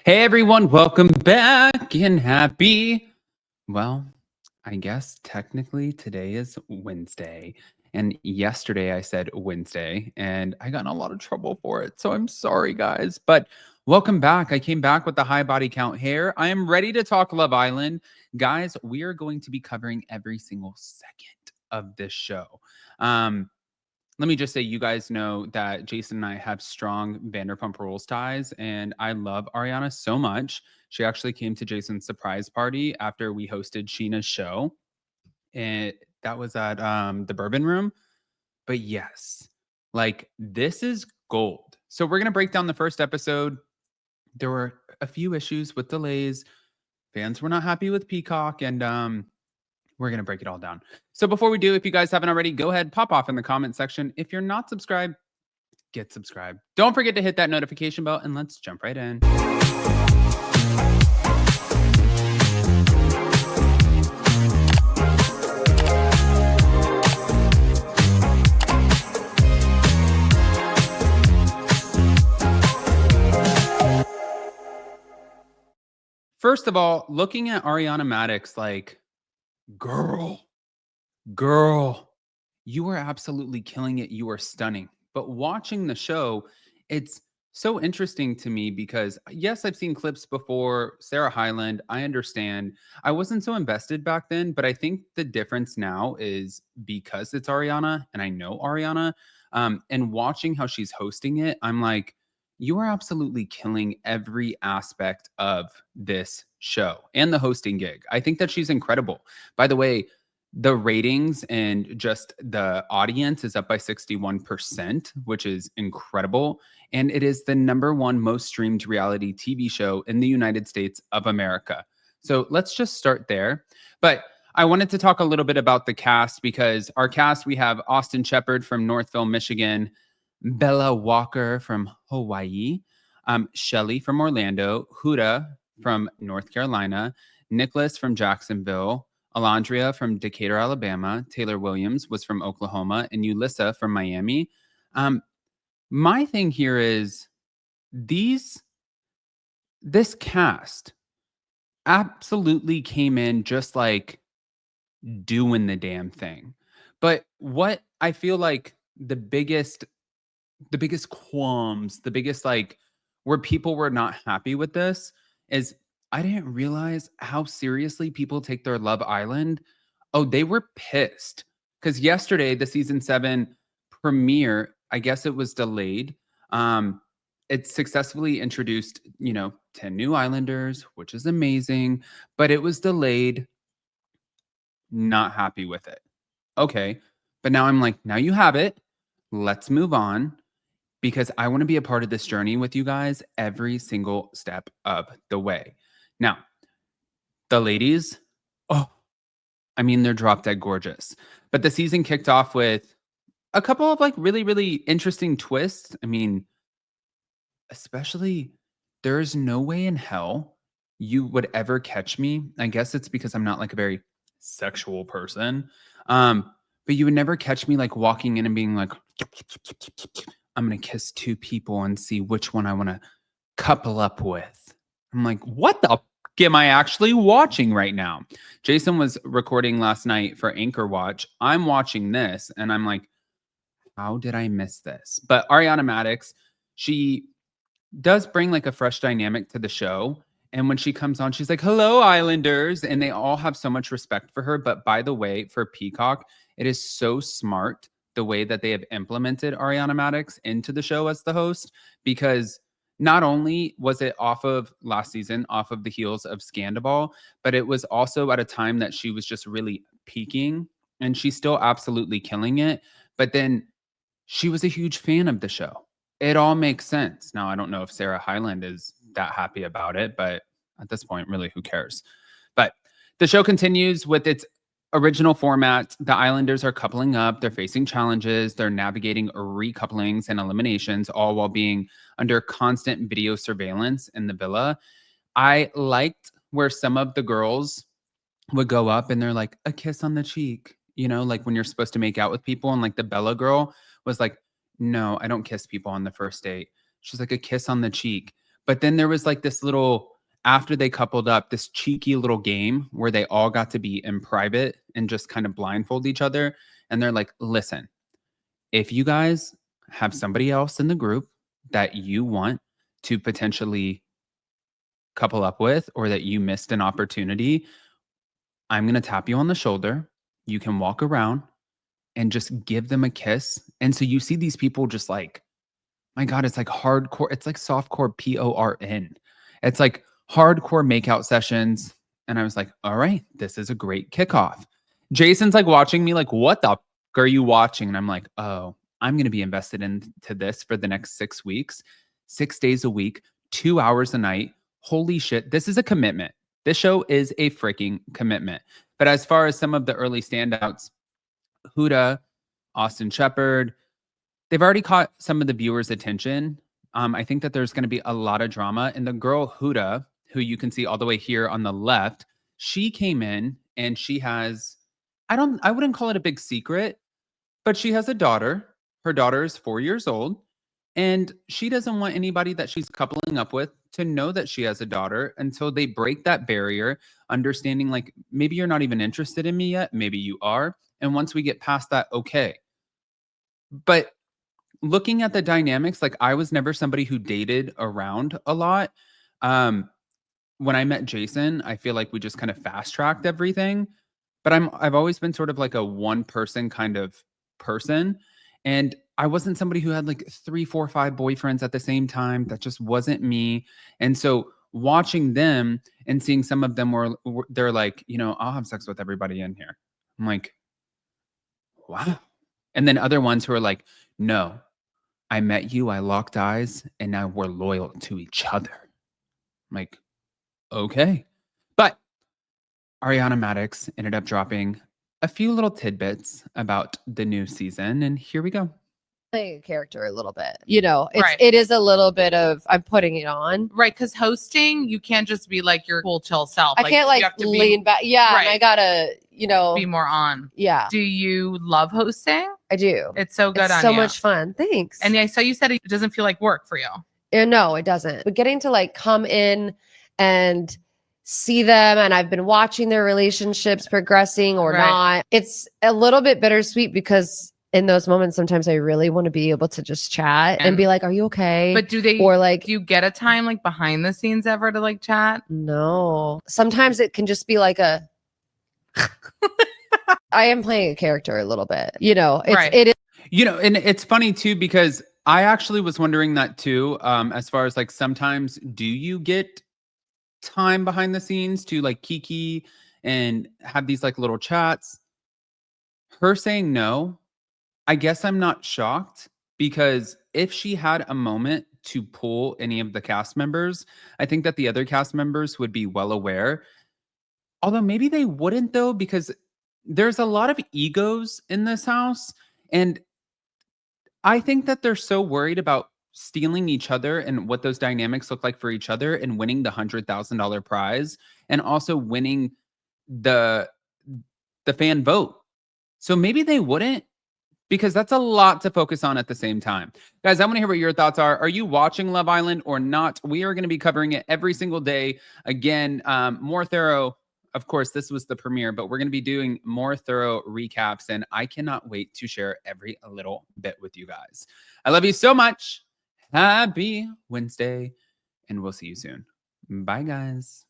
Hey everyone, welcome back and well, I guess technically today is Wednesday. And yesterday I said Wednesday and I got in a lot of trouble for it. So I'm sorry, guys. But welcome back. I came back with the high body count hair. I am ready to talk Love Island. Guys, we are going to be covering every single second of this show. Um, Let me just say, you guys know that Jason and I have strong Vanderpump Rules ties, and I love Ariana so much. She actually came to Jason's surprise party after we hosted Sheena's show, and that was at the Bourbon Room. But yes, like this is gold. So we're gonna break down the first episode. There were a few issues with delays. Fans were not happy with Peacock, and we're going to break it all down. So before we do, if you guys haven't already, go ahead, pop off in the comment section. If you're not subscribed, get subscribed. Don't forget to hit that notification bell and let's jump right in. First of all, looking at Ariana Madix, like, girl, you are absolutely killing it. You are stunning. But watching the show, it's so interesting to me because yes, I've seen clips before. Sarah Hyland, I understand. I wasn't so invested back then, but I think the difference now is because it's Ariana and I know Ariana. And watching how she's hosting it, I'm like, you are absolutely killing every aspect of this show and the hosting gig. I think that she's incredible. By the way, the ratings and just the audience is up by 61%, which is incredible. And it is the #1 most streamed reality TV show in the United States of America. So let's just start there. But I wanted to talk a little bit about the cast because our cast, we have Austin Shepard from Northville, Michigan, Bella Walker from Hawaii, Shelly from Orlando, Huda from North Carolina, Nicholas from Jacksonville, Alondria from Decatur, Alabama, Taylor Williams was from Oklahoma, and Ulissa from Miami. My thing here is this cast absolutely came in just like doing the damn thing. But what I feel like the biggest qualms, the biggest like where people were not happy with this is I didn't realize how seriously people take their Love Island. Oh, they were pissed because yesterday the season 7 premiere, I guess it was delayed. It successfully introduced, 10 new Islanders, which is amazing, but it was delayed. Not happy with it. Okay, but now I'm like, now you have it. Let's move on because I want to be a part of this journey with you guys every single step of the way. Now, the ladies, oh, I mean, they're drop dead gorgeous. But the season kicked off with a couple of like really, really interesting twists. I mean, especially there's no way in hell you would ever catch me. I guess it's because I'm not like a very sexual person. But you would never catch me like walking in and being like, I'm gonna kiss 2 people and see which one I want to couple up with. I'm like, what the am I actually watching right now? Jason was recording last night for Anchor Watch. I'm watching this and I'm like, how did I miss this? But Ariana Madix, she does bring like a fresh dynamic to the show. And when she comes on, she's like, hello, Islanders. And they all have so much respect for her. But by the way, for Peacock, it is so smart the way that they have implemented Ariana Madix into the show as the host, because not only was it off of last season, off of the heels of Scandal, but it was also at a time that she was just really peaking and she's still absolutely killing it. But then she was a huge fan of the show. It all makes sense. Now, I don't know if Sarah Hyland is that happy about it, but at this point, really, who cares? But the show continues with its original format. The Islanders are coupling up. They're facing challenges. They're navigating recouplings and eliminations, all while being under constant video surveillance in the villa. I liked where some of the girls would go up and they're like, a kiss on the cheek, like when you're supposed to make out with people. And like the Bella girl was like, no, I don't kiss people on the first date. She's like, a kiss on the cheek. But then there was like this little, after they coupled up, this cheeky little game where they all got to be in private and just kind of blindfold each other. And they're like, listen, if you guys have somebody else in the group that you want to potentially couple up with, or that you missed an opportunity, I'm going to tap you on the shoulder. You can walk around and just give them a kiss. And so you see these people just like, my God, it's like hardcore. It's like softcore PORN. It's like hardcore makeout sessions. And I was like, all right, this is a great kickoff. Jason's like watching me like, what the are you watching? And I'm like, oh, I'm going to be invested into this for the next 6 weeks, 6 days a week, 2 hours a night. Holy shit, this is a commitment. This show is a freaking commitment. But as far as some of the early standouts, Huda, Austin Shepherd, they've already caught some of the viewers' attention. I think that there's going to be a lot of drama. And the girl Huda, who you can see all the way here on the left, she came in and she has, I wouldn't call it a big secret, but she has a daughter. Her daughter is 4 years old. And she doesn't want anybody that she's coupling up with to know that she has a daughter until they break that barrier, understanding like maybe you're not even interested in me yet. Maybe you are. And once we get past that, okay. But looking at the dynamics, like I was never somebody who dated around a lot. When I met Jason, I feel like we just kind of fast tracked everything. But I've always been sort of like a one person kind of person. And I wasn't somebody who had like 3, 4, 5 boyfriends at the same time. That just wasn't me. And so watching them and seeing some of them they're like, you know, I'll have sex with everybody in here. I'm like, wow. And then other ones who are like, no, I met you, I locked eyes, and now we're loyal to each other. I'm like, okay. But Ariana Madix ended up dropping a few little tidbits about the new season, and here we go. Playing a character a little bit, you know, it is a little bit of I'm putting it on, right? Because hosting, you can't just be like your cool chill self. I can't like lean back, yeah, and I gotta, you know, be more on. Yeah. Do you love hosting? I do. It's so good. It's so much fun. Thanks. And I saw you said it doesn't feel like work for you. No, it doesn't. But getting to like come in and see them, and I've been watching their relationships progressing or not. It's a little bit bittersweet because in those moments, sometimes I really want to be able to just chat and be like, are you okay? But do you get a time like behind the scenes ever to like chat? No. Sometimes it can just be like a, I am playing a character a little bit, you know, it is. You know, and it's funny too, because I actually was wondering that too, as far as like, sometimes do you get time behind the scenes to like kiki and have these like little chats? Her saying no, I guess I'm not shocked, because if she had a moment to pull any of the cast members, I think that the other cast members would be well aware. Although maybe they wouldn't though, because there's a lot of egos in this house. And I think that they're so worried about stealing each other and what those dynamics look like for each other and winning the $100,000 prize and also winning the fan vote. So maybe they wouldn't, because that's a lot to focus on at the same time. Guys, I want to hear what your thoughts are. Are you watching Love Island or not? We are going to be covering it every single day. Again, more thorough. Of course, this was the premiere, but we're going to be doing more thorough recaps, and I cannot wait to share every little bit with you guys. I love you so much. Happy Wednesday, and we'll see you soon. Bye, guys.